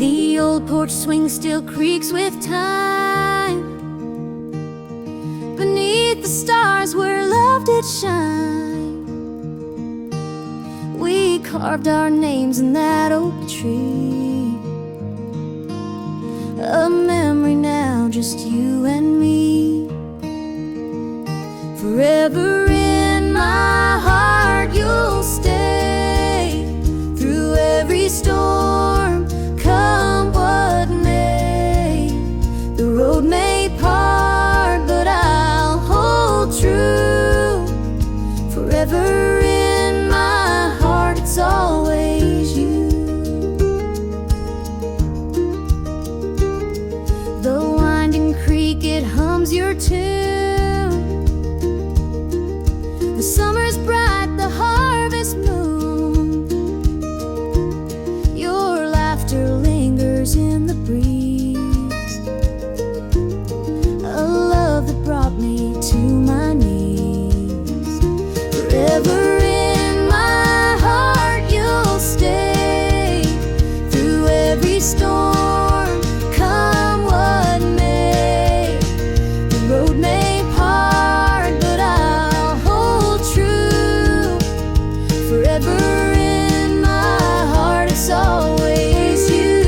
The old porch swing still creaks with time. Beneath the stars where love did shine, we carved our names in that oak tree. A memory now, just you and me. Forever in my heart you'll stay, through every storm, come what may. The road may part, but I'll hold true. Forever in my heart, it's always you. The winding creek, it hums your tune. The summer's bright, the harvest moon. Your laughter lingers in the breeze. A love that brought me to my knees. Forever in my heart you'll stay, through every storm, come what may. The road may part, but I'll hold true. Forever in my heart, it's always you.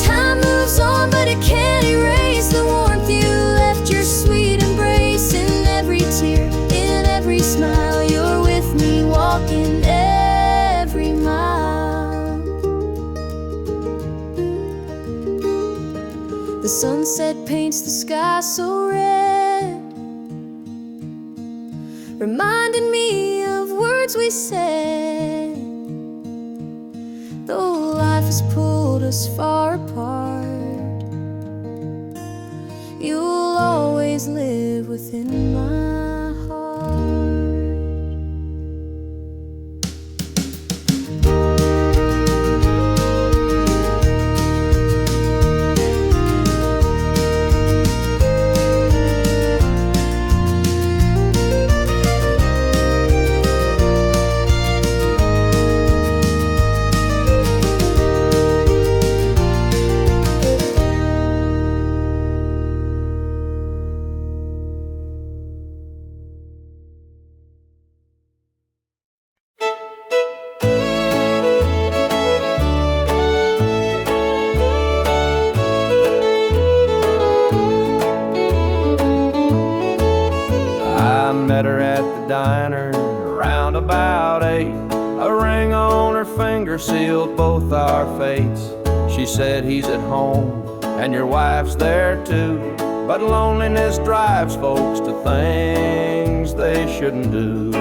Time moves on, but it can't erase the warmth you left. Your sweet embrace in every tear, in every smile. You're with me, walking every mile. The sunset paints the sky so red, reminding me of words we said. Though life has pulled us far apart, you'll always live within my heart. I met her at the diner around about 8. A ring on her finger sealed both our fates. She said he's at home and your wife's there too, but loneliness drives folks to things they shouldn't do.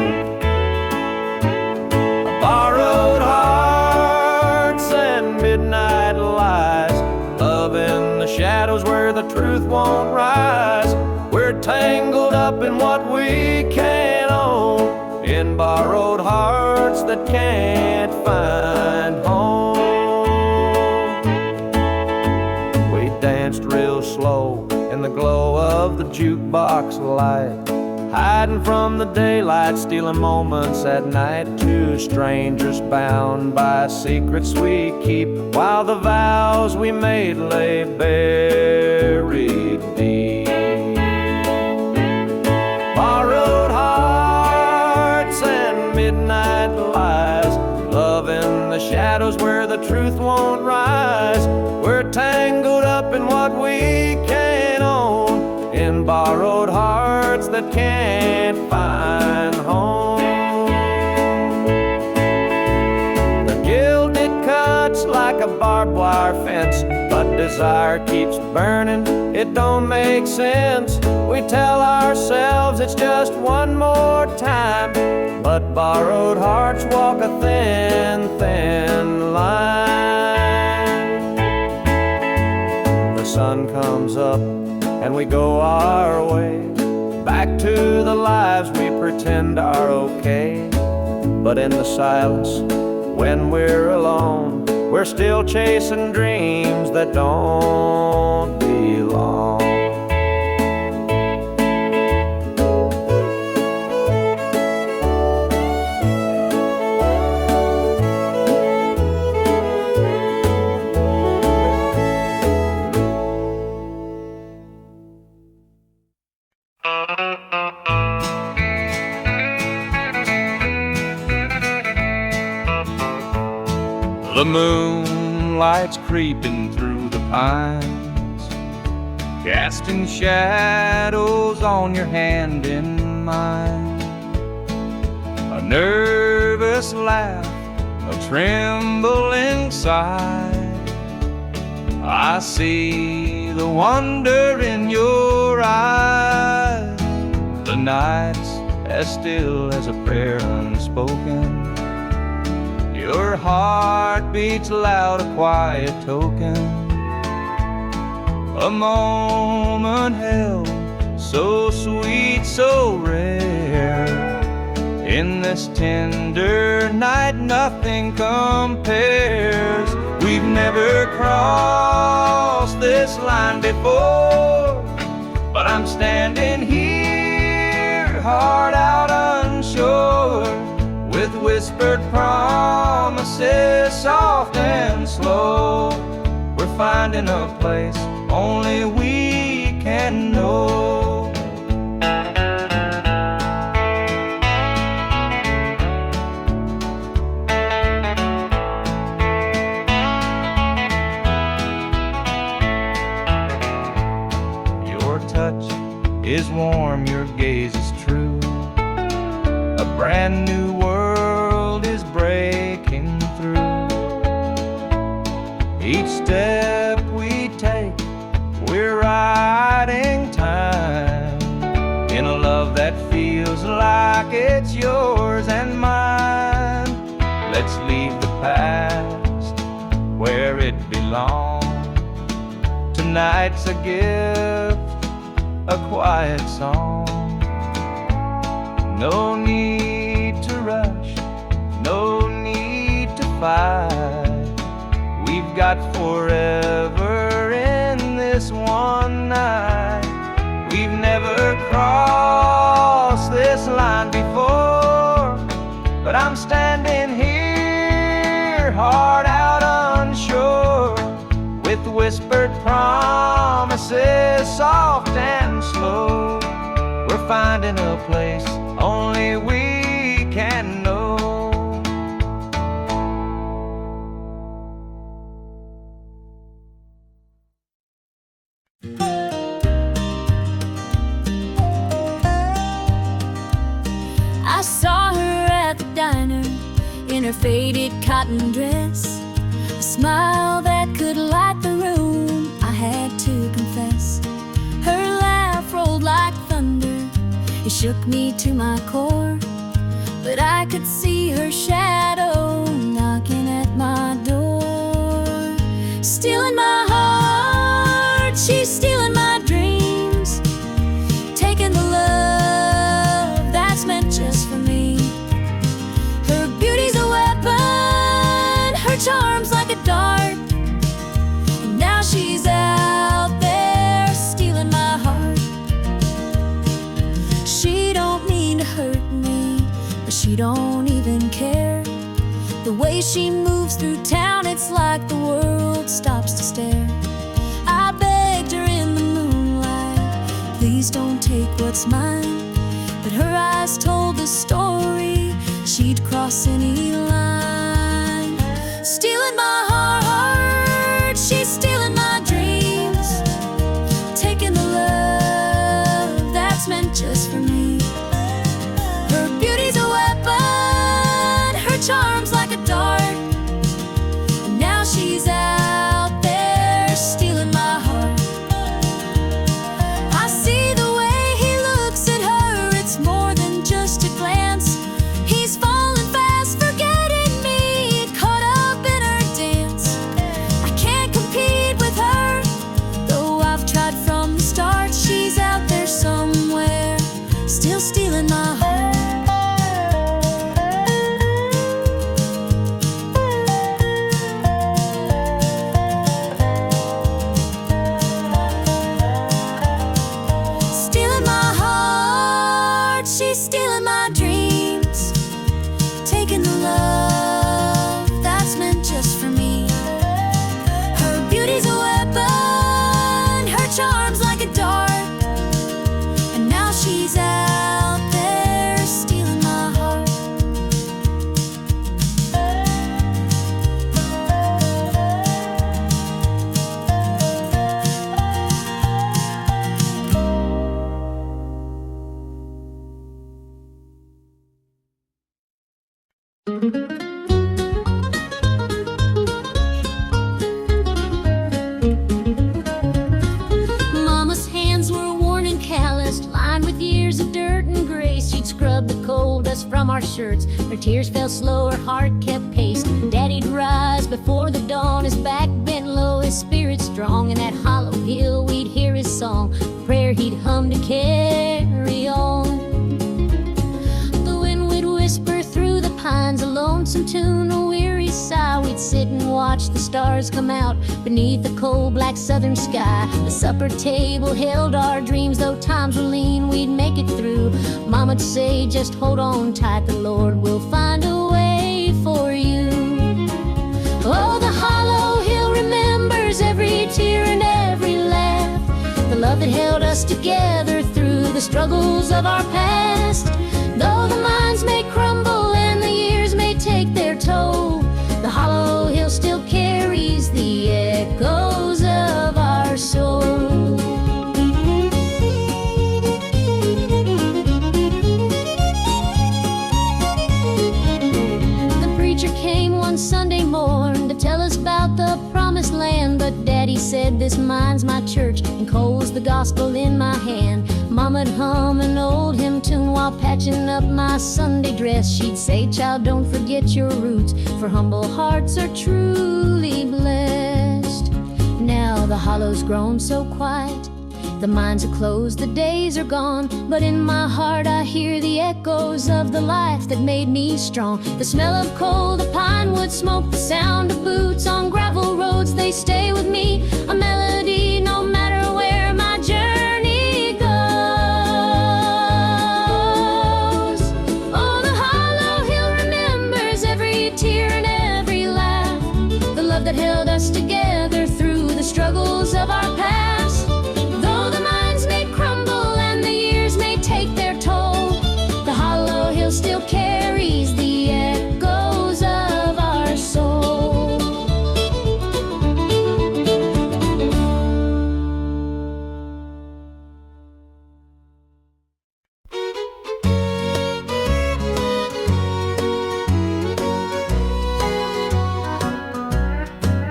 Borrowed hearts and midnight lies, love in the shadows where the truth won't rise. We're tangled up in what we can't own, in borrowed hearts that can't find home. We danced real slow in the glow of the jukebox light, hiding from the daylight, stealing moments at night. Two strangers bound by secrets we keep, while the vows we made lay buried deep. Borrowed hearts and midnight lies, love in the shadows where the truth won't rise. We're tangled up in what we can't own, in borrowed hearts that can't find home. The gilded cuts like a barbed wire fence, but desire keeps burning, it don't make sense. We tell ourselves it's just one more time, but borrowed hearts walk a thin, thin line. The sun comes up and we go our way, back to the lives we pretend are okay. But in the silence, when we're alone, we're still chasing dreams that don't belong. moonlight's creeping through the pines, casting shadows on your hand in mine. A nervous laugh, a trembling sigh. I see the wonder in your eyes. The night's as still as a prayer unspoken. Your heart beats loud, a quiet token. A moment held, so sweet, so rare. In this tender night, nothing compares. We've never crossed this line before, but I'm standing here, heart out unsure, with whispered promises, soft and slow. We're finding a place only we can know. Your touch is warm, your gaze is true. A brand new world is breaking through. Each step we take, we're riding time in a love that feels like it's yours and mine. Let's leave the past where it belongs. Tonight's a gift, a quiet song. No need to rush, no need to fight. We've got forever in this one night. We've never crossed this line before, but I'm standing here, heart out unsure, with whispered promises, soft and slow. We're finding a place only we can know. I saw her at the diner in her faded cotton dress, a smile that could light the room, I had to confess. Her laugh rolled like thunder, it shook me to my core, but I could see her shadow knocking at my door. Stealing my heart, she's stealing my dreams, taking the love that's meant just for me. Her beauty's a weapon, her charm's like a dart, and now she's out there stealing my heart. She don't mean to hurt me, but she don't even care. The way she moves through town, it's like the world stops to stare. I begged her in the moonlight, please don't take what's mine, but her eyes told the story, she'd cross any line. Stealing my heart, she's stealing my dreams, taking the love that's meant just for me. Her beauty's a weapon, her charm's like a dart, and now she's out there stealing my heart. I see the way he looks at her, it's more than just a glance. He's falling fast, forgetting me. shirts. Her tears fell slow, her heart kept pace. Daddy'd rise before the dawn, his back bent low, his spirit strong. In that hollow hill we'd hear his song, prayer he'd hum to carry on. The wind would whisper through the pines, a lonesome tune, a weary sigh. We'd sit and watch the stars come out beneath the cold black southern sky. The supper table held our dreams, though times were lean, we'd make it through. Mama'd say, just hold on tight, the Lord will find a way for you. Oh, the hollow hill remembers every tear and every laugh, the love that held us together through the struggles of our past. Though the minds may crumble and the years may take their toll, the hollow hill still carries the echoes of our soul. The preacher came one Sunday morn to tell us about the promised land, but Daddy said, this mine's my church, and Cole's the gospel in my hand. Mama'd hum an old hymn tune while patching up my Sunday dress. She'd say, child, don't forget your roots, for humble hearts are truly blessed. Now the hollow's grown so quiet, the mines are closed, the days are gone, but in my heart I hear the echoes of the life that made me strong. The smell of coal, the pine wood smoke, the sound of boots on gravel roads, they stay with me, a melody no matter where my journey goes. Oh, the hollow hill remembers every tear and every laugh, the love that held us together through the struggles of our past. Though the minds may crumble and the years may take their toll, the hollow hill still carries the echoes of our soul.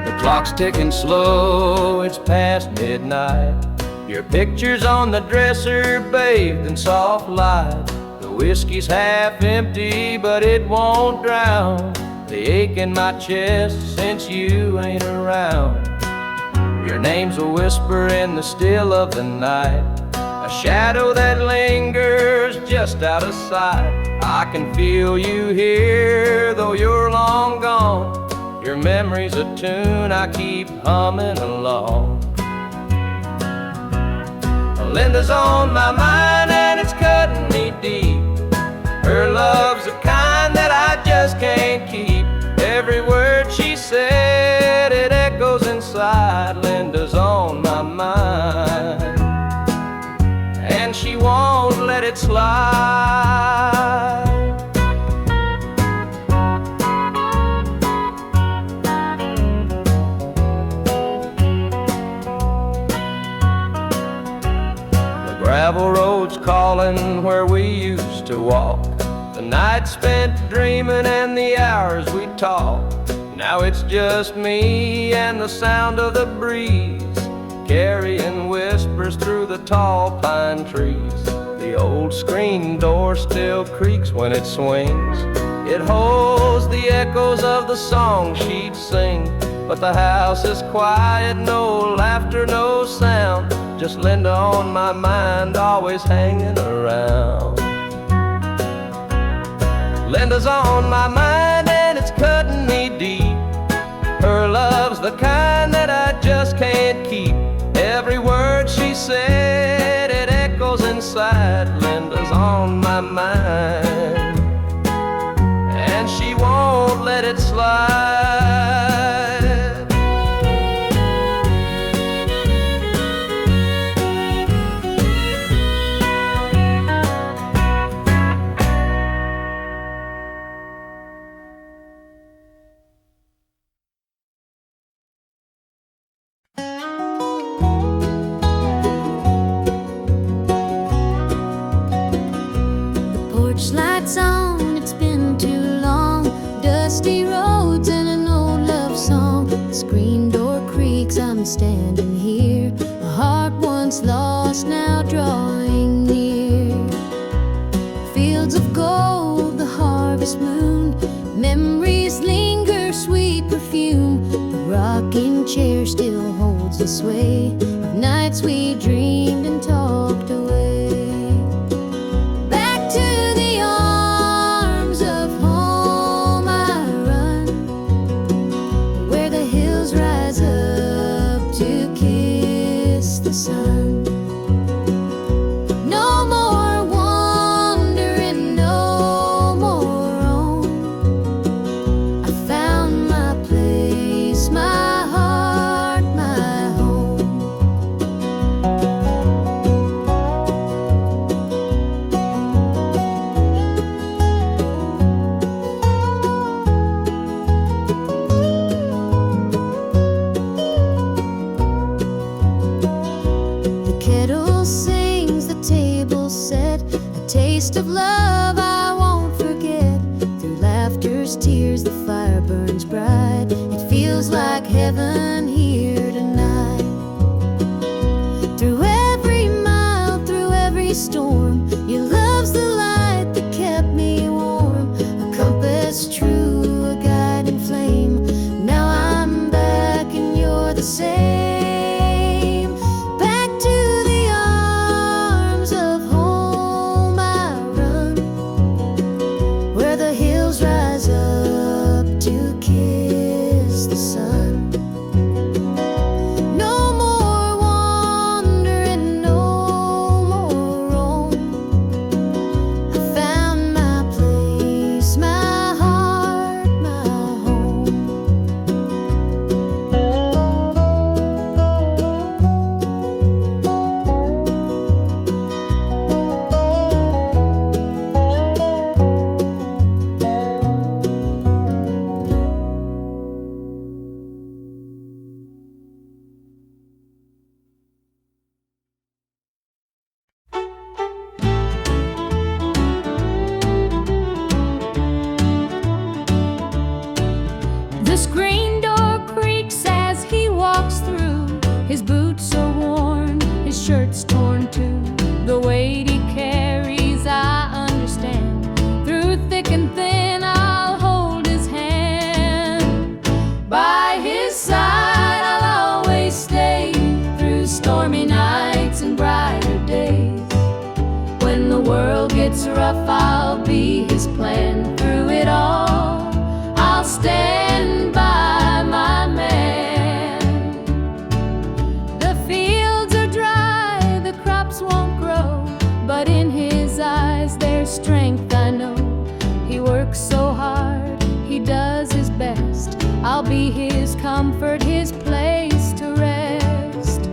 The clock's ticking slow, it's past midnight. Your picture's on the dresser, bathed in soft light. The whiskey's half empty, but it won't drown the ache in my chest since you ain't around. Your name's a whisper in the still of the night, a shadow that lingers just out of sight. I can feel you here, though you're long gone. Your memory's a tune I keep humming along. Linda's on my mind and it's cutting me deep. Her love's the kind that I just can't keep. Every word she said, it echoes inside. Linda's on my mind, and she won't let it slide. Gravel roads calling where we used to walk, the nights spent dreaming and the hours we talked. Now it's just me and the sound of the breeze, carrying whispers through the tall pine trees. The old screen door still creaks when it swings. It holds the echoes of the song she'd sing, but the house is quiet, no laughter, no sound. Just Linda on my mind, always hanging around. Linda's on my mind and it's cutting me deep. Her love's the kind that I just can't keep. Every word she said, it echoes inside. Linda's on my mind, and she won't let it slide. Lights on, it's been too long. Dusty roads and an old love song. The screen door creaks, I'm standing here. A heart once lost, now drawing near. Fields of gold, the harvest harvest moon. Memories linger, sweet perfume. The rocking chair still holds the sway of nights we dreamed and talked away. Back to the arms of home I run, where the hills rise up to kiss the sun. No more wandering, no more roam. I found my place, my heart, my home. The kettle sings, the table set, a taste of love I won't forget. Through laughter's tears, the fire burns bright. It feels like heaven here tonight. Through every mile, through every storm, your love's the light that kept me warm. A compass true, a guiding flame. Now I'm back and you're the same. Back to the arms of home I run, where the hills rise up to kiss the sun. No more wandering, no more roam. I found my place, my heart, my home. The screen door creaks as he walks through. His boots are worn, his shirt's torn too. The weight he carries, I understand. Through thick and thin, I'll hold his hand. By his side, I'll always stay. Through stormy nights and brighter days. When the world gets rough, I'll be his plan. Through it all, I'll stand by my man. The fields are dry, the crops won't grow, but in his eyes there's strength, I know. He works so hard, he does his best. I'll be his comfort, his place to rest.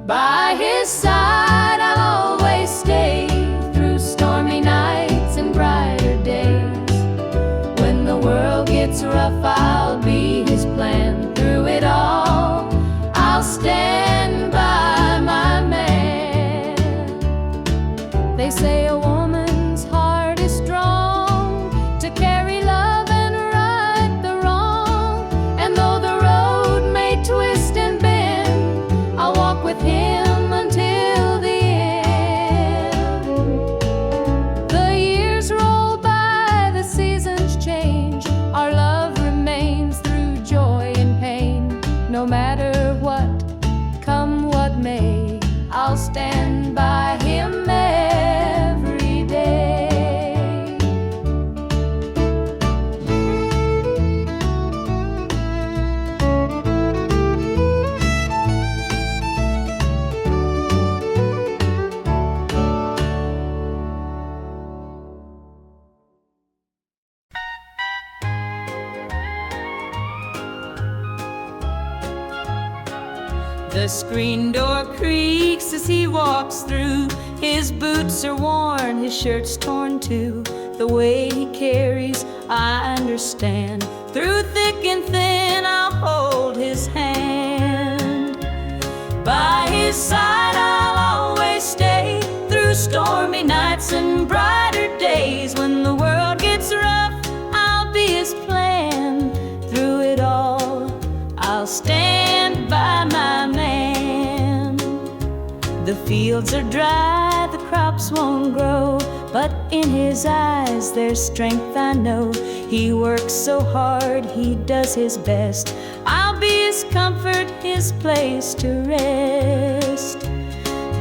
By his side, I'll always stay. Through stormy nights and brighter days. When the world gets rough, I'll be his plan. Through it all, I'll stand by my man. They say a woman's heart is strong to carry love and right the wrong. And though the road may twist and bend, I'll walk with him until the end. The years roll by, the seasons change. Our love remains through joy and pain. No matter what, come what may, I'll stand by him every day. The screen door creaks as he walks through. His boots are worn, his shirt's torn too. The way he carries, I understand. Through thick and thin, I'll hold his hand. By his side, I'll always stay. Through stormy nights and brighter days. When the world gets rough, I'll be his plan. Through it all, I'll stand by my man. The fields are dry, the crops won't grow, but in his eyes there's strength, I know. He works so hard, he does his best. I'll be his comfort, his place to rest.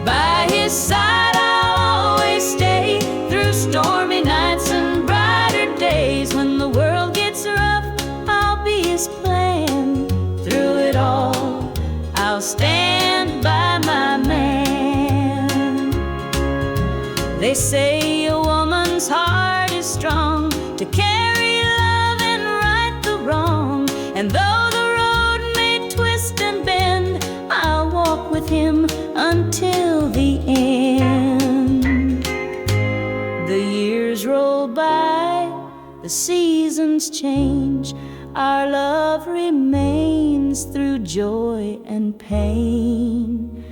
By his side I'll always stay, through stormy nights and brighter days. When the world gets rough, I'll be his plan. Through it all, I'll stand by my man. They say a woman's heart is strong, to carry love and right the wrong. And though the road may twist and bend, I'll walk with him until the end. The years roll by, the seasons change, our love remains through joy and pain.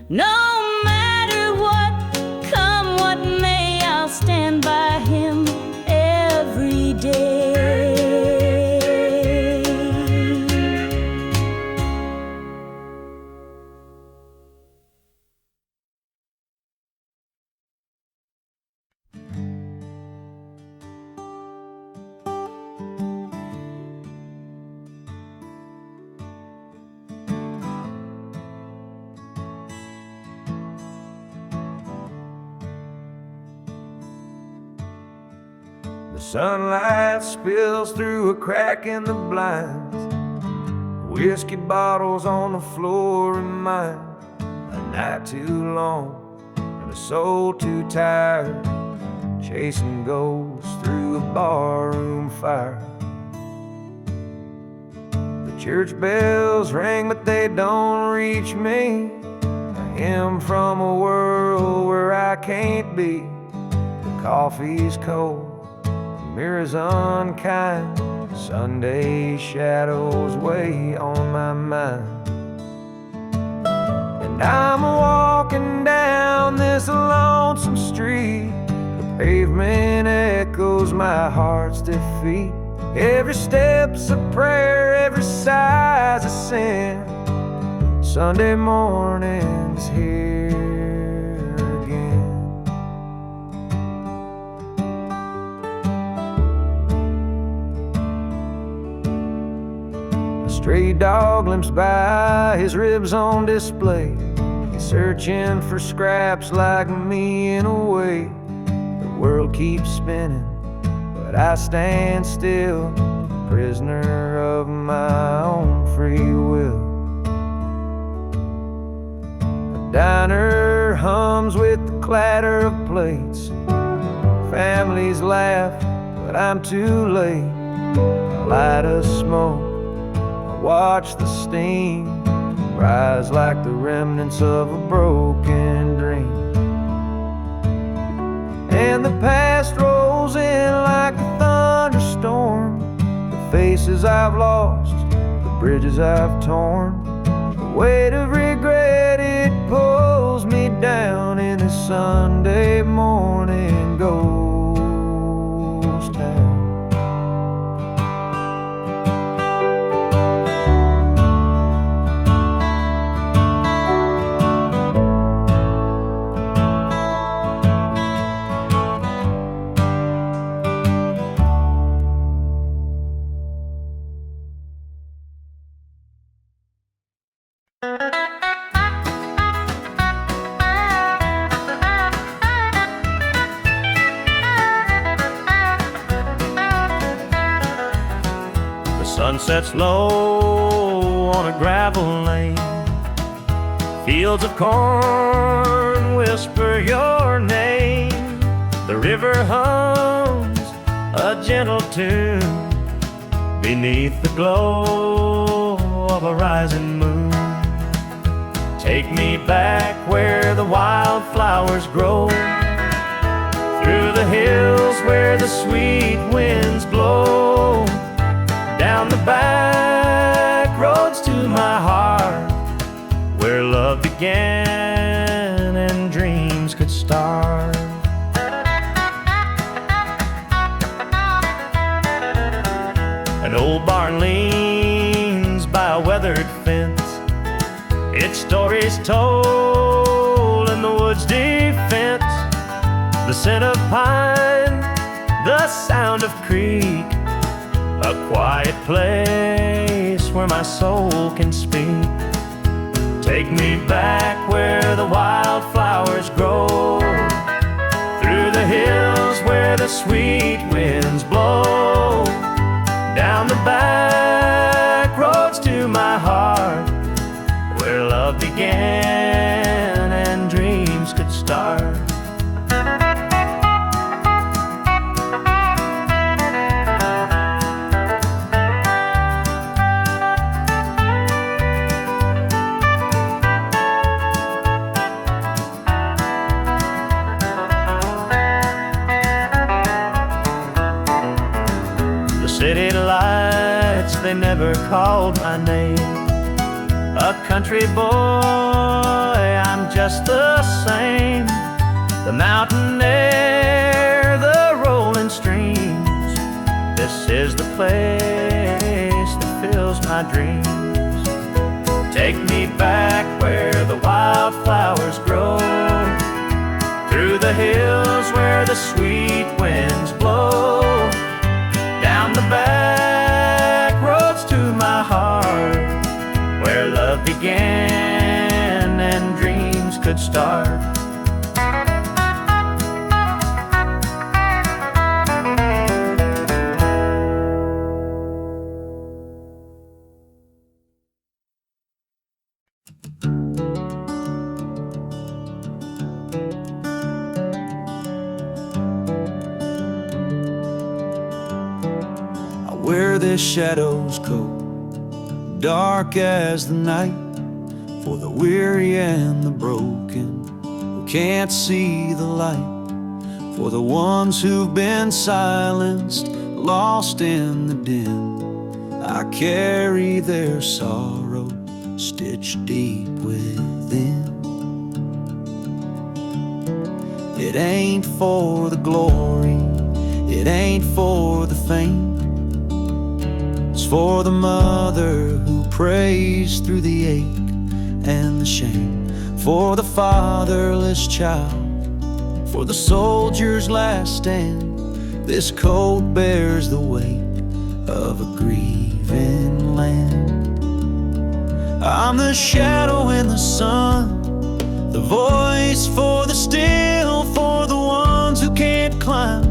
No matter what, come what may, I'll stand by him every day. The sunlight spills through a crack in the blinds. Whiskey bottles on the floor remind a night too long and a soul too tired, chasing ghosts through a barroom fire. The church bells ring, but they don't reach me. A hymn from a world where I can't be. The coffee's cold, mirrors unkind, Sunday shadows weigh on my mind. And I'm walking down this lonesome street. The pavement echoes my heart's defeat. Every step's a prayer, every sigh's a sin. Sunday morning's here again. A stray dog limps by, his ribs on display. He's searching for scraps like me in a way. The world keeps spinning, but I stand still, prisoner of my own free will. The diner hums with the clatter of plates. Families laugh, but I'm too late. I light a smoke, I watch the steam rise like the remnants of a broken dream. And the past rolls in like a thunderstorm. The faces I've lost, the bridges I've torn. The weight of regret, it pulls me down in this Sunday morning ghost town. Sun sets low on a gravel lane. Fields of corn whisper your name. The river hums a gentle tune beneath the glow of a rising moon. Take me back where the wildflowers grow, through the hills where the sweet winds blow, down the back roads to my heart, where love began and dreams could start. An old barn leans by a weathered fence, its stories told in the woods' defense. the scent of pine, the sound of creek, a quiet place where my soul can speak. Take me back where the wildflowers grow, through the hills where the sweet winds blow, down the back roads to my heart, where love began and dreams could start. City lights, they never called my name. A country boy, I'm just the same. The mountain air, the rolling streams, this is the place that fills my dreams. Take me back where the wildflowers grow, through the hills where the sweet winds blow, down the back roads to my heart, where love began and dreams could start. Where the shadows go, dark as the night, for the weary and the broken who can't see the light, for the ones who've been silenced, lost in the din. I carry their sorrow stitched deep within. It ain't for the glory, it ain't for the fame, it's for the mother who prays through the ache and the shame, for the fatherless child, for the soldier's last stand. This coat bears the weight of a grieving land. I'm the shadow in the sun, the voice for the still, for the ones who can't climb,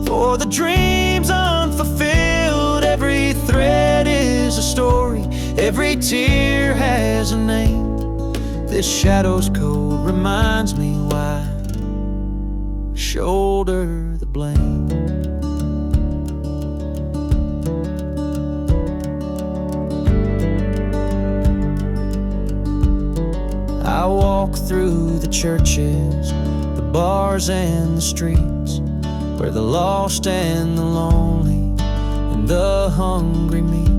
for the dreams unfulfilled. Every thread is a story, every tear has a name. This shadow's code reminds me why I shoulder the blame. I walk through the churches, the bars and the streets, where the lost and the lonely and the hungry meet.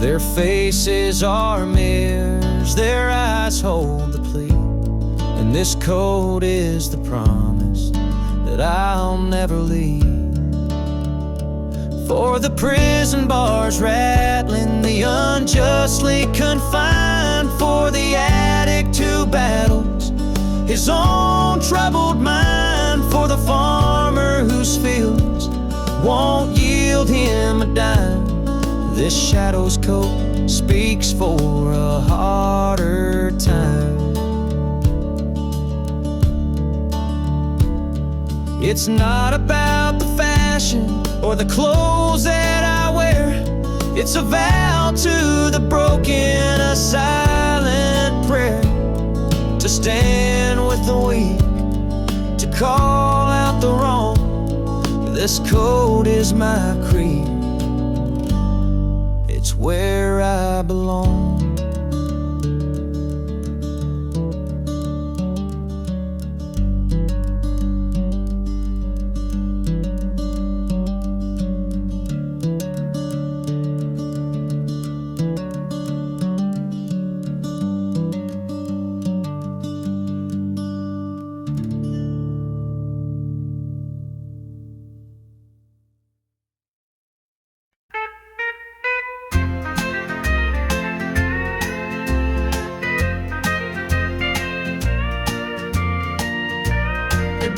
Their faces are mirrors, their eyes hold the plea, and this code is the promise that I'll never leave. For the prison bars rattling, the unjustly confined, for the addict who battles his own troubled mind, for the farmer whose fields won't yield him a dime. This shadow's coat speaks for a harder time. It's not about the fashion or the clothes that I wear, it's a vow to the broken, a silent prayer, to stand with the weak, to call out the wrong. This code is my creed, it's where I belong.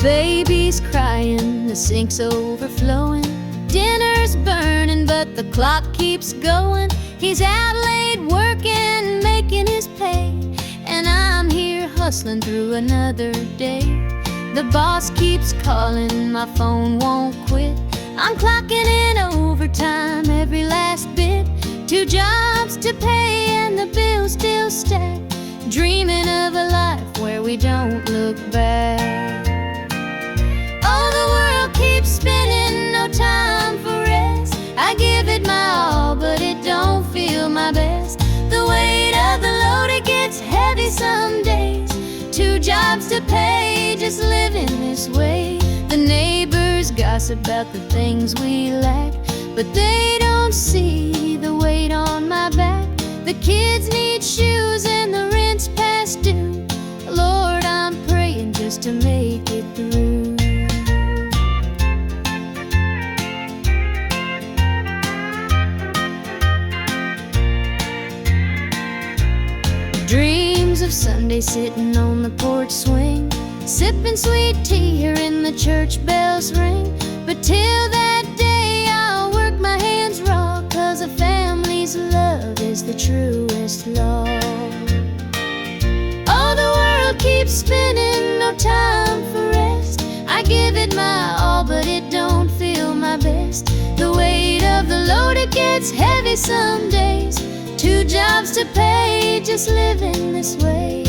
baby's crying, the sink's overflowing. Dinner's burning, but the clock keeps going. He's out late working, making his pay, and I'm here hustling through another day. The boss keeps calling, my phone won't quit. I'm clocking in overtime every last bit. 2 jobs to pay and the bills still stack. Dreaming of a life where we don't look back. Oh, the world keeps spinning, no time for rest. I give it my all, but it don't feel my best. The weight of the load, it gets heavy some days. 2 jobs to pay, just living this way. The neighbors gossip about the things we lack, but they don't see the weight on my back. The kids need shoes and the rent's past due. Lord, I'm praying just to make it through. Dreams of Sunday sitting on the porch swing, sipping sweet tea, hearing the church bells ring. But till that day I'll work my hands raw, 'cause a family's love is the truest law. Oh, the world keeps spinning, no time for rest. I give it my all, but it don't feel my best. The weight of the load, it gets heavy some days. 2 jobs to pay, just living this way.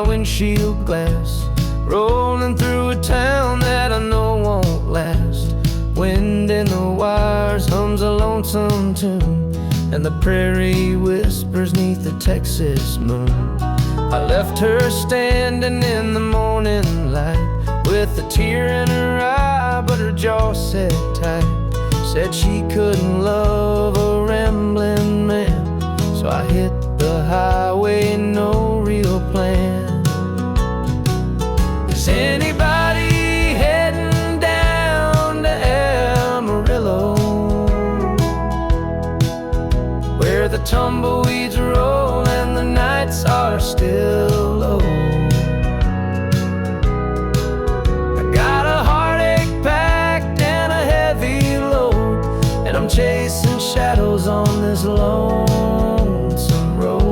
Windshield glass, rolling through a town that I know won't last. Wind in the wires hums a lonesome tune, and the prairie whispers 'neath the Texas moon. I left her standing in the morning light, with a tear in her eye, but her jaw set tight. Said she couldn't love a rambling man, so I hit the highway, no real plan. Is anybody heading down to Amarillo, where the tumbleweeds roll and the nights are still low? I got a heartache packed and a heavy load, and I'm chasing shadows on this lonesome road.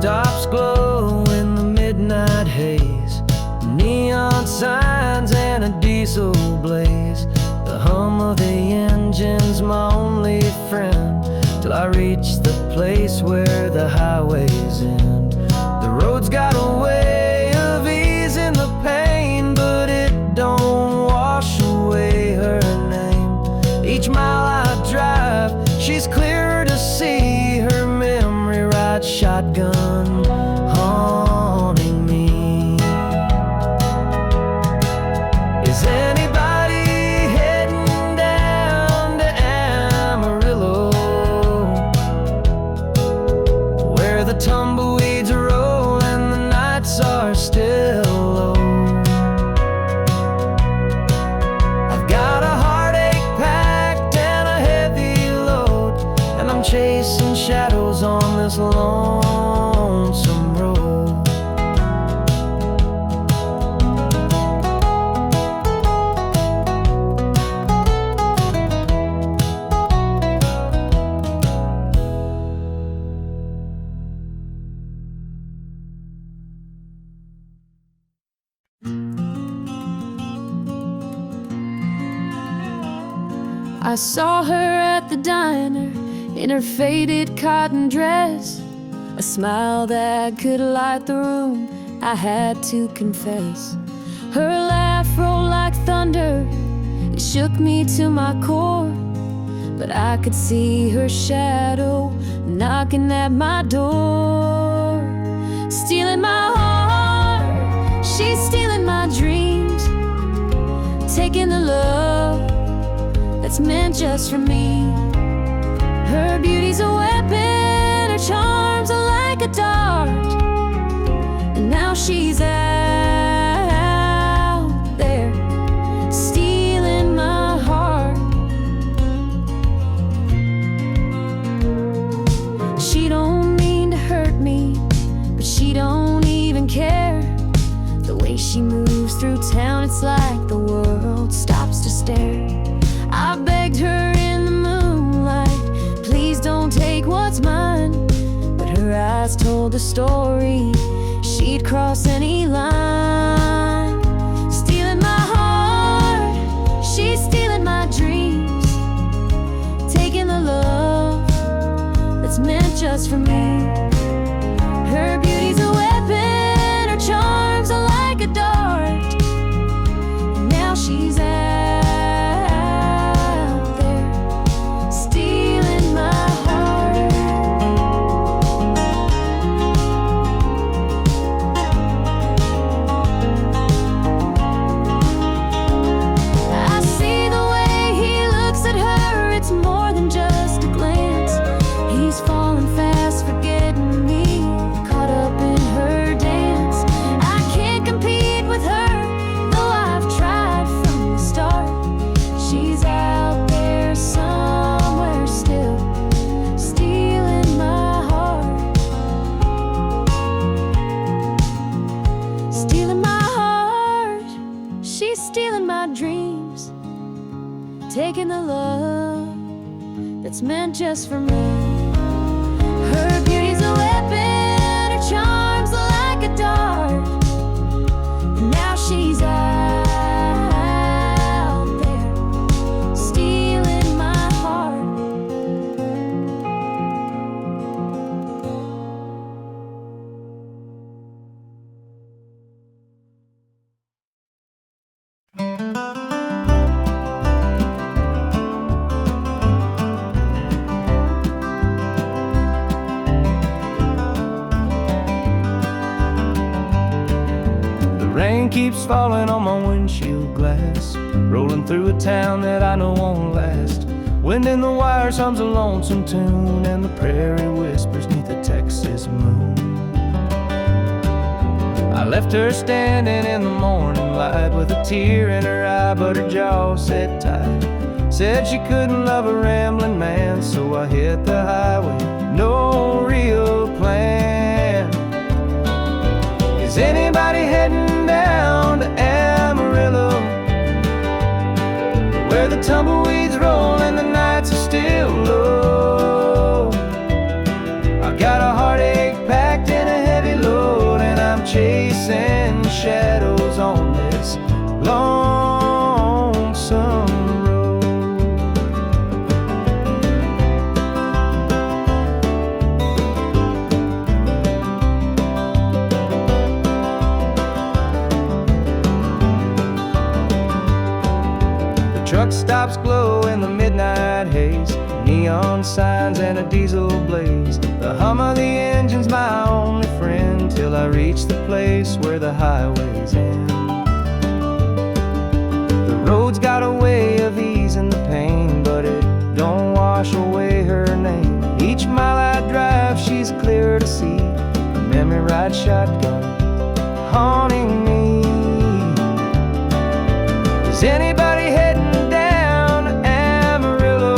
Stops glow in the midnight haze, neon signs and a diesel blaze. The hum of the engine's my only friend, till I reach the place where the highways end. The road's got a way of easing the pain, but it don't wash away her name. Each mile I drive, she's clearer to see, her memory ride shotgun haunting me. Is anybody heading down to Amarillo, where the tumbleweeds roll and the nights are still low? I've got a heartache packed and a heavy load, and I'm chasing shadows on this lonesome road. I saw her at the diner in her faded cotton dress, a smile that could light the room, I had to confess. Her laugh rolled like thunder, it shook me to my core, but I could see her shadow knocking at my door. Stealing my heart, she's stealing my dreams, taking the love that's meant just for me. Her beauty's a weapon, her charms are like a dart, and now she's out there stealing my heart. She don't mean to hurt me, but she don't even care. The way she moves through town, it's like the world stops to stare. I begged her in the moonlight, please don't take what's mine, but her eyes told the story, she'd cross any line. Stealing my heart, she's stealing my dreams, taking the love that's meant just for me. Her beauty's a weapon, her charms are like a dart, and now she's out there stealing my heart. I see the way he looks at her, it's more than just a glance. He's falling fast, forgetting me, caught up in her dance. I can't compete with her, though I've tried from the start. She's out there somewhere still, stealing my heart. Stealing my heart, she's stealing my dreams, taking the love that's meant just for me. Her beauty's a weapon, her charms are like a dart, and now she's out there stealing my heart. The rain keeps falling on my windshield glass, rolling through a town that I know won't last. Wind in the wires hums a lonesome tune, and the prairie whispers neath the Texas moon. I left her standing in the morning light with a tear in her eye, but her jaw said tight. Said she couldn't love a rambling man, so I hit the highway, no real plan. Is anybody heading down to Amarillo, where the tumbleweeds roll and the nights are still low? I got a heartache packed in a heavy load, and I'm chasing shadows on this lonesome road. The truck stops glow in the midnight haze, neon signs and a diesel blaze. The hum of the engine's my only friend, till I reach the place where the highways end. The road's got a way of easing the pain, but it don't wash away her name. Each mile I drive, she's clear to see, a memory ride shotgun haunting me. Is anybody heading down to Amarillo,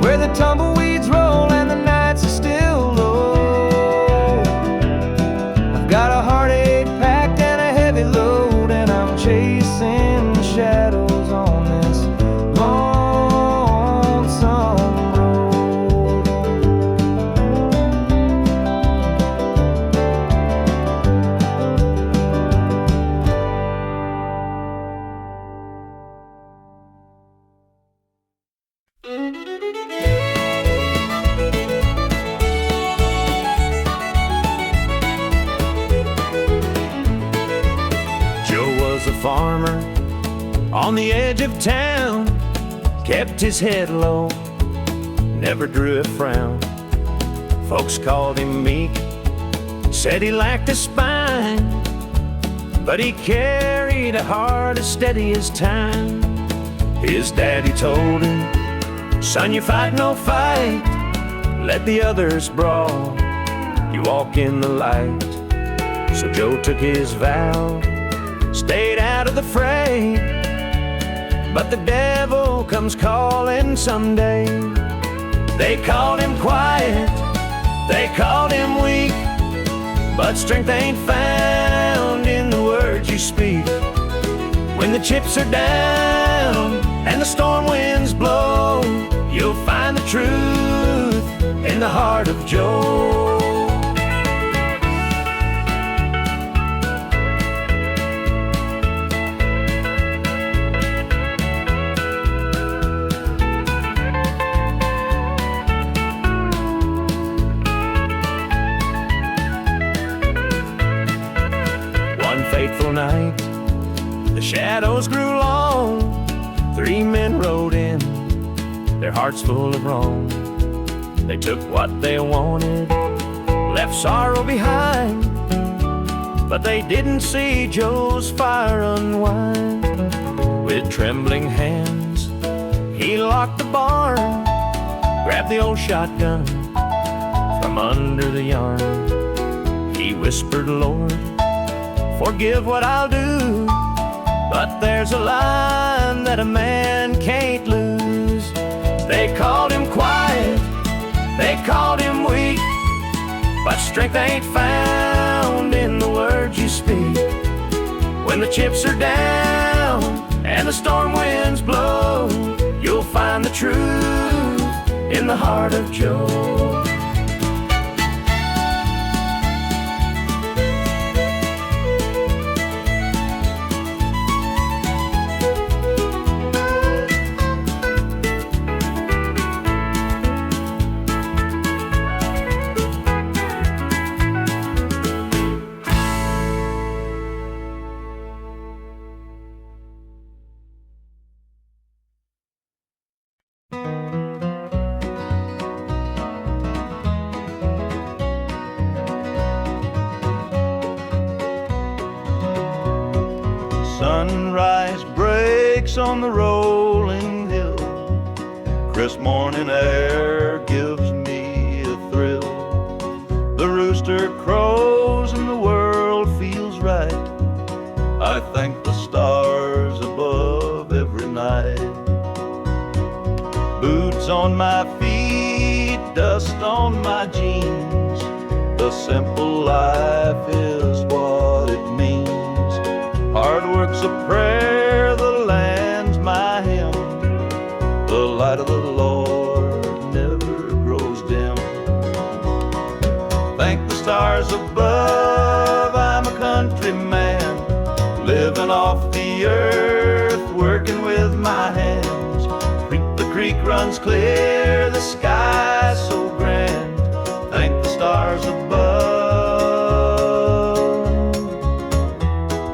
where the tumbleweeds roll and the nights are still low? I've got a heartache packed and a heavy load, and I'm chasing shadows on this lonesome road. farmer on the edge of town, kept his head low, never drew a frown. Folks called him meek, said he lacked a spine, but he carried a heart as steady as time. His daddy told him, son, you fight no fight, let the others brawl, you walk in the light. So Joe took his vow, stayed out of the fray, but the devil comes calling someday. They called him quiet, they called him weak, but strength ain't found in the words you speak. When the chips are down and the storm winds blow, you'll find the truth in the heart of Joe. Fateful night, the shadows grew long. 3 men rode in, their hearts full of wrong. They took what they wanted, left sorrow behind, but they didn't see Joe's fire unwind. With trembling hands, he locked the barn, grabbed the old shotgun from under the yarn. He whispered, Lord, forgive what I'll do, but there's a line that a man can't lose. They called him quiet, they called him weak, but strength ain't found in the words you speak. When the chips are down and the storm winds blow, you'll find the truth in the heart of Joe. Sunrise breaks on the rolling hill, crisp morning air gives me a thrill. The rooster crows and the world feels right. I thank the stars above every night. Boots on my feet, dust on my jeans, the simple life is what it means. Hard work's a prayer, the land's my hymn. The light of the Lord never grows dim. Thank the stars above, I'm a country man, living off the earth, working with my hands. The creek runs clear, the sky's so grand. Thank the stars above,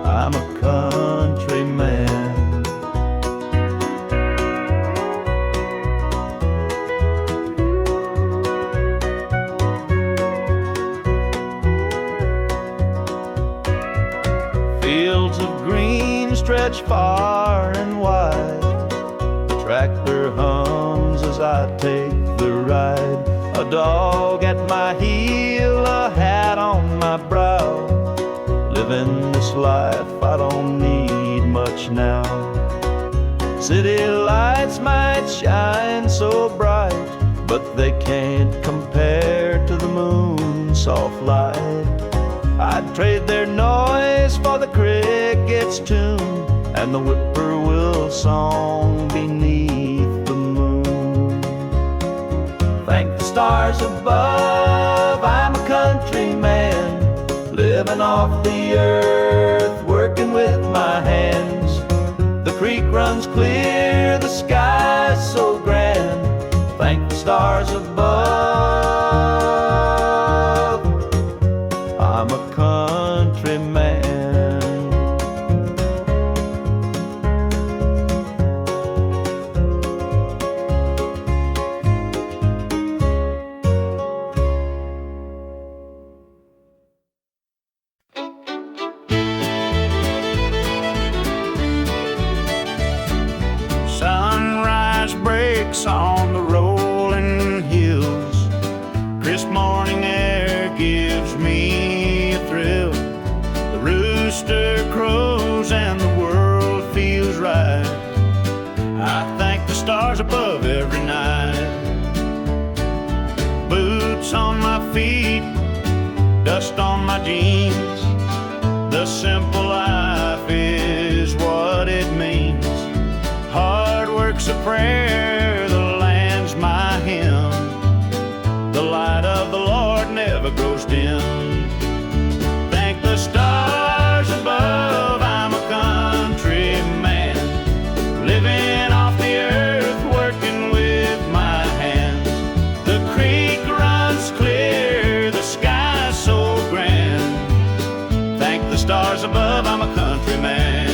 I'm a country man. Fields of green stretch far and wide. The tractor hums as I take the ride. A dog at my heel, a hat on my brow. Living this life, I don't need much now. City lights might shine so bright, but they can't compare to the moon's soft light. I'd trade their noise for the cricket's tune and the whippoorwill song beneath the moon. Thank the stars above, I'm a country man, living off the earth, working with my hands. The creek runs clear, the sky's so grand. Thank the stars above, I'm a country man. on my jeans. The simple life is what it means. Hard work's a prayer, the land's my hymn. The light of the Lord never grows dim. Thank the stars above, I'm a country man, living off the earth, working with my hands. The creek runs clear, the sky's so grand. Thank the stars above, I'm a country man.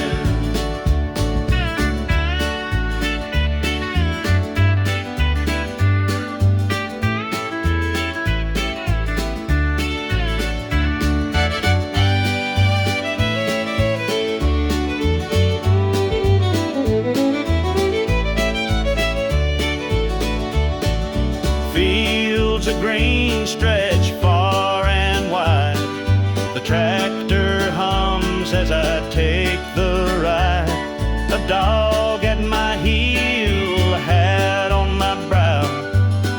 Fields of green stretch far and wide. The tractor hums as I take the ride. A dog at my heel, a hat on my brow.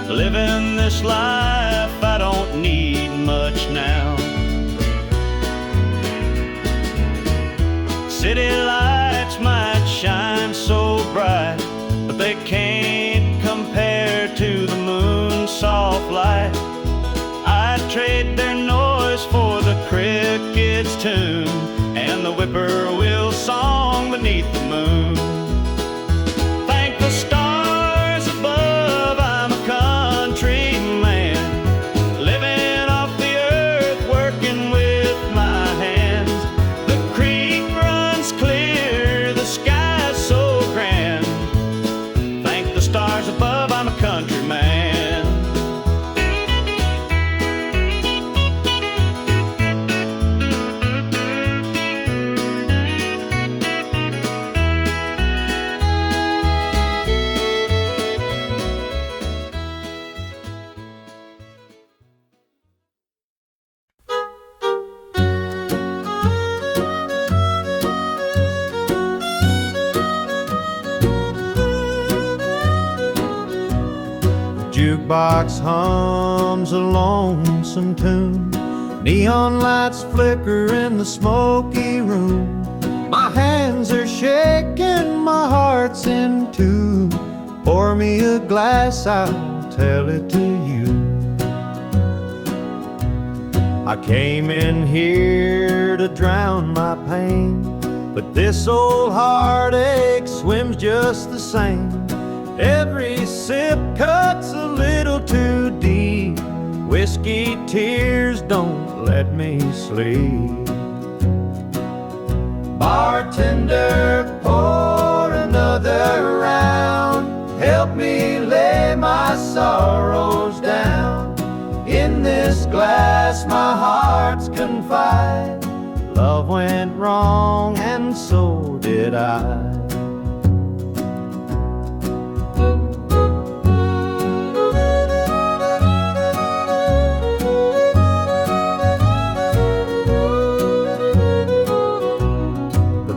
Living this life, I don't need much now. City lights might shine so bright, but they can't compare to the moon's soft light. I'd trade their noise for the cricket's tune and the whippoorwill song beneath the moon. Thank the stars above, I'm a country man, living off the earth, working with my hands. The creek runs clear, the sky's so grand. Thank the stars above, I'm a country man. Jukebox hums a lonesome tune. Neon lights flicker in the smoky room. My hands are shaking, my heart's in tune. Pour me a glass, I'll tell it to you. I came in here to drown my pain, but this old heartache swims just the same. Every sip cuts a little too deep. Whiskey tears don't let me sleep. Bartender, pour another round. Help me lay my sorrows down. In this glass my heart's confide. Love went wrong and so did I.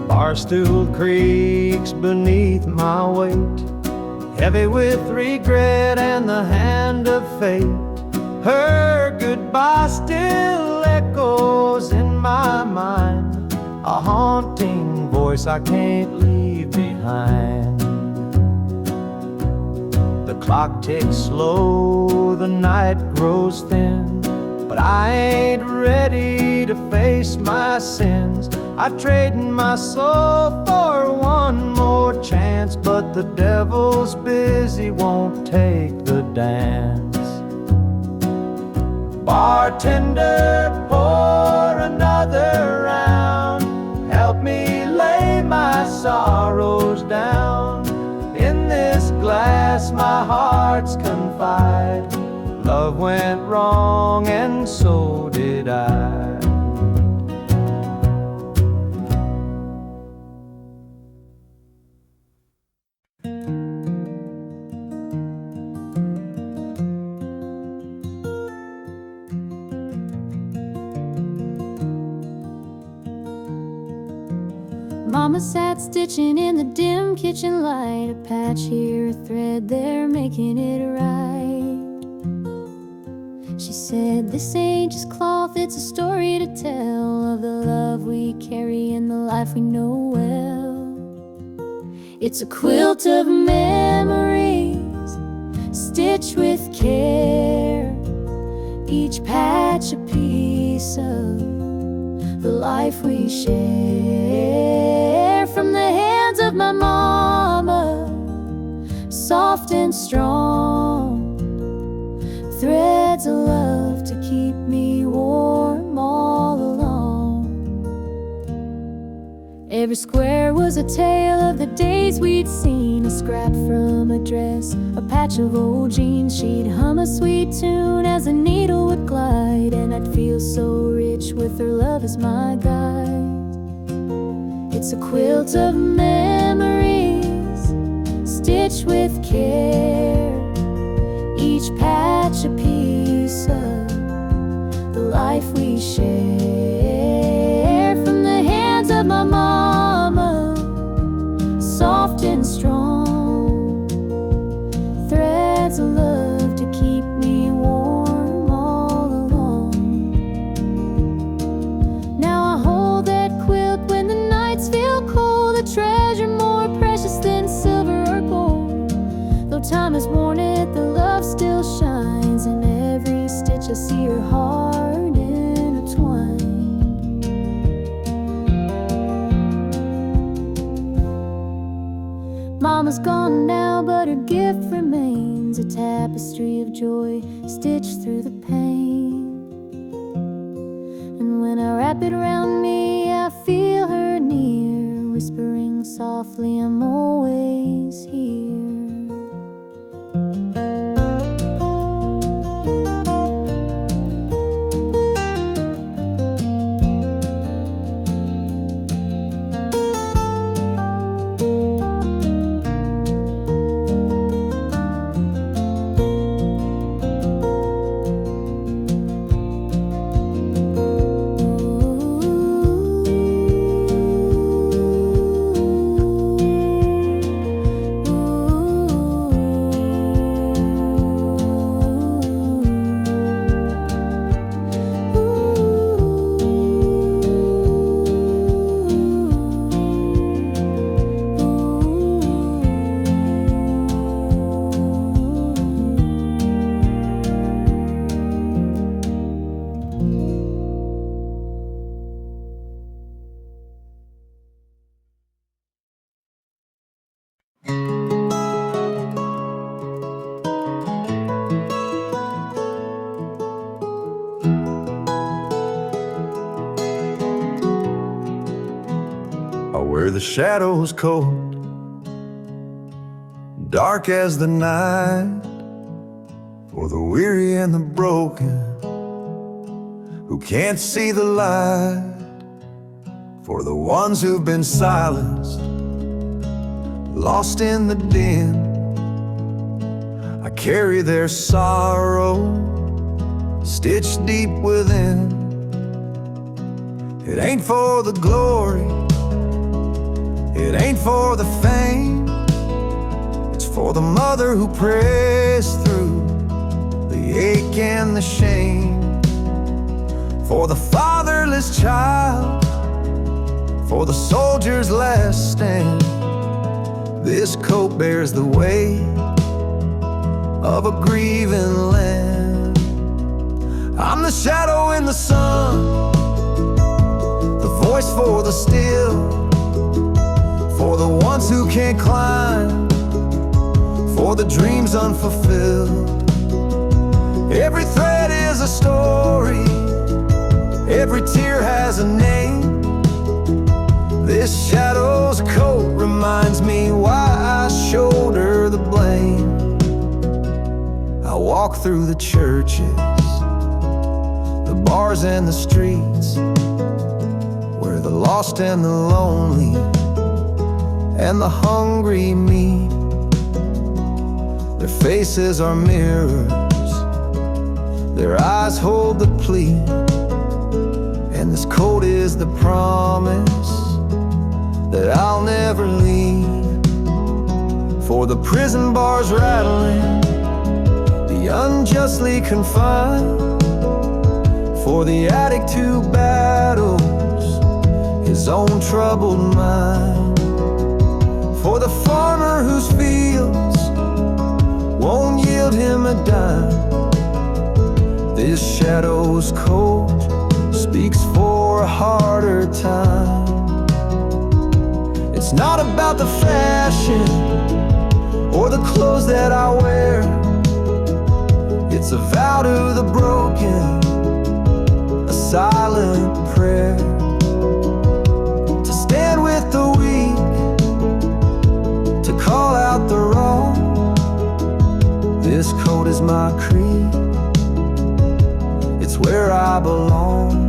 Barstool creaks beneath my weight, heavy with regret and the hand of fate. Her goodbye still echoes in my mind, a haunting voice I can't leave behind. The clock ticks slow, the night grows thin, but I ain't ready to face my sins. I trade my soul for one more chance, but the devil's busy, won't take the dance. Bartender, pour another round. Help me lay my sorrows down. In this glass my heart's confide. Love went wrong and so did I. Mama sat stitching in the dim kitchen light, a patch here, a thread there, making it right. She said, this ain't just cloth south, it's a story to tell of the love we carry and the life we know well. It's a quilt of memories, stitched with care, each patch a piece of the life we share. From the hands of my mama, soft and strong, threads of love to keep me warm all along. Every square was a tale of the days we'd seen, a scrap from a dress, a patch of old jeans. She'd hum a sweet tune as a needle would glide, and I'd feel so rich with her love as my guide. It's a quilt of memories, stitched with care, each patch a piece of the life we share. From the hands of my mama, soft and strong, threads of love to keep me warm all along. Now I hold that quilt when the nights feel cold, a treasure more precious than silver or gold. Though time has worn it, the love still shines. In every stitch I see her heart intertwined. Mama's gone now, but her gift remains, a tapestry of joy stitched through the pain. And when I wrap it around me, I feel her near, whispering softly, I'm always here. Where the shadows cold, dark as the night, for the weary and the broken who can't see the light, for the ones who've been silenced, lost in the din. I carry their sorrow stitched deep within. It ain't for the glory, it ain't for the fame, it's for the mother who prays through the ache and the shame, for the fatherless child, for the soldier's last stand. This coat bears the weight of a grieving land. I'm the shadow in the sun, the voice for the still, for the ones who can't climb, for the dreams unfulfilled. Every thread is a story, every tear has a name. This shadow's coat reminds me why I shoulder the blame. I walk through the churches, the bars and the streets, where the lost and the lonely and the hungry meet. Their faces are mirrors, their eyes hold the plea, and this coat is the promise that I'll never leave. For the prison bars rattling, the unjustly confined, For the addict who battles his own troubled mind, for the farmer whose fields won't yield him a dime. This shadow's coat speaks for a harder time. It's not about the fashion or the clothes that I wear. It's a vow to the broken, a silent prayer, to stand with the weak, to call out the wrong. This coat is my creed, it's where I belong.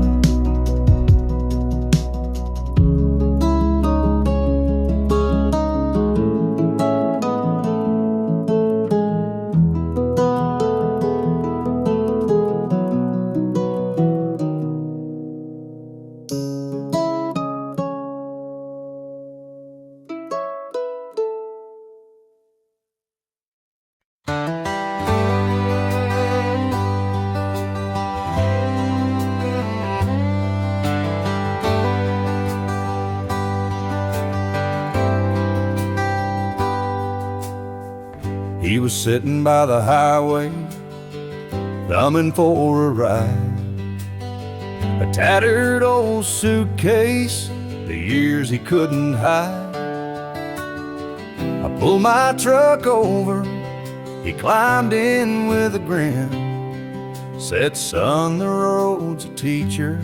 He was sitting by the highway, thumbing for a ride. A tattered old suitcase, the years he couldn't hide. I pulled my truck over, he climbed in with a grin. Said, son, the road's a teacher,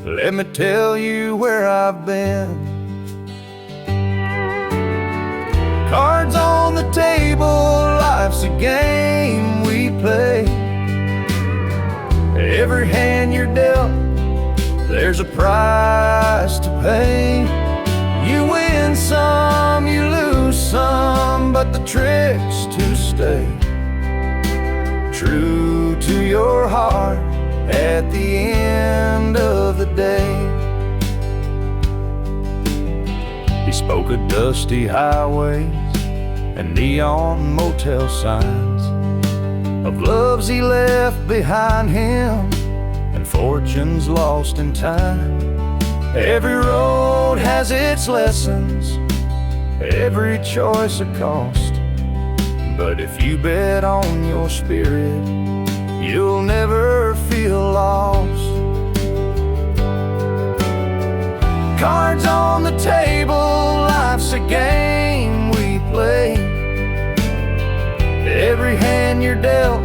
let me tell you where I've been. Cards on the table, life's a game we play. Every hand you're dealt, there's a price to pay. You win some, you lose some, but the trick's to stay true to your heart at the end of the day. He spoke of dusty highways and neon motel signs, of loves he left behind him and fortunes lost in time. Every road has its lessons, every choice a cost, but if you bet on your spirit, you'll never feel lost. Cards on the table, life's a game we play. Every hand you're dealt,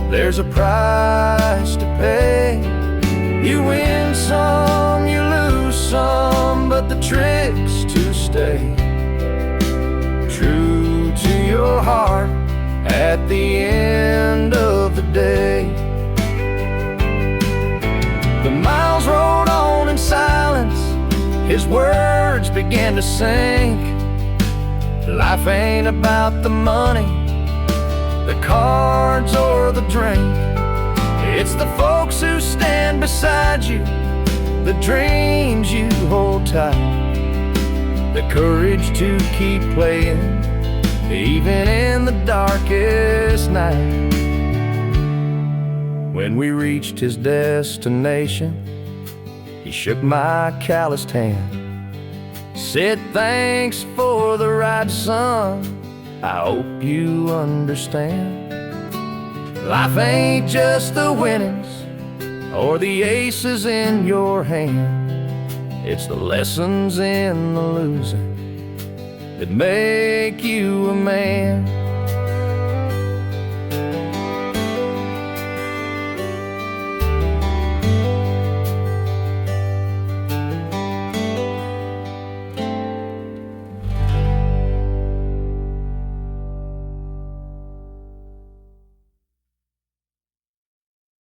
there's a price to pay. You win some, you lose some, but the trick's to stay true to your heart at the end of the day. The miles rolled on in silence, his words began to sink. Life ain't about the money, the cards or the drink. It's the folks who stand beside you, the dreams you hold tight, the courage to keep playing even in the darkest night. When we reached his destination, he shook my calloused hand, said, thanks for the ride, son, I hope you understand. Life ain't just the winnings or the aces in your hand. It's the lessons in the losing that make you a man.